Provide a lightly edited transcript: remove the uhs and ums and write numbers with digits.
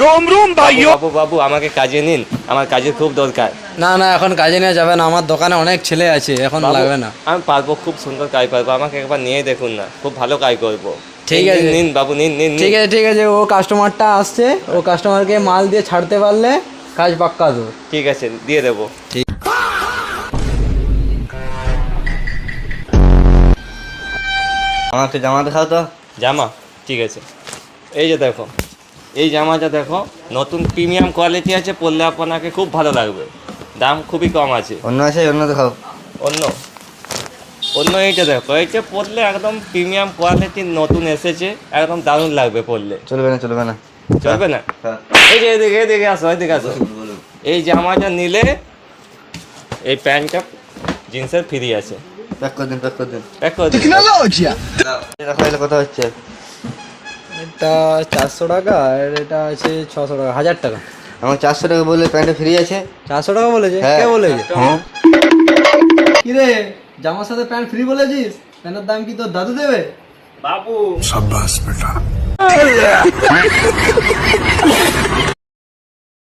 रोम रोम भाइयों। বাবু বাবু আমাকে কাজে নিন, আমার কাজের খুব দরকার। না না, এখন কাজে নিয়ে যাবে না, আমার দোকানে অনেক ছেলে আছে, এখন বাবু, লাগবে না। আমি পারবো, খুব সুন্দর কাজ পারবো, আমাকে একবার নিয়ে দেখুন না, খুব ভালো কাজ করবো। ঠিক নিন, আছে। নিন বাবু, নিন নিন নিন। ঠিক আছে ঠিক আছে, ও কাস্টমারটা আসছে, ও কাস্টমারকে মাল দিয়ে ছাড়তে পারলে কাজ পাক্কা তো। ঠিক আছে, দিয়ে দেবো। আমাকে জামা দেখাও তো। জামা, ঠিক আছে, এই যে দেখো, এই জামাটা দেখো, নতুন প্রিমিয়াম কোয়ালিটি আছে, পরলে আপনাকে খুব ভালো লাগবে, দাম খুবই কম আছে। অন্য আছে, অন্য দেখাও। অন্য অন্য এইটা দেখো, এইটা পরলে একদম প্রিমিয়াম কোয়ালিটির নতুন এসেছে, একদম দারুণ লাগবে পরলে। চলবে না, চলবে না। চলবে না? হ্যাঁ। এই যে এদিকে এদিকে আসো, এদিকে আসো। এই জামাটা নিলে এই প্যান্টটা জিন্সের ফ্রি আছে। প্যাক করে দিন, প্যাক করে দিন। প্যাক করে দিন। দেখো এলে কথা হচ্ছে। এটা 400 টাকা, আর এটা আছে 600 টাকা, 1000 টাকা। আমার 400 টাকা বললে প্যান্টে ফ্রি আছে। 400 টাকা বলেছে? হ্যাঁ। কে বলেছে? কি রে, জামার সাথে প্যান্ট ফ্রি বলেছিস? প্যান্টের দাম কি তোর দাদু দেবে? বাবু शाबाश बेटा।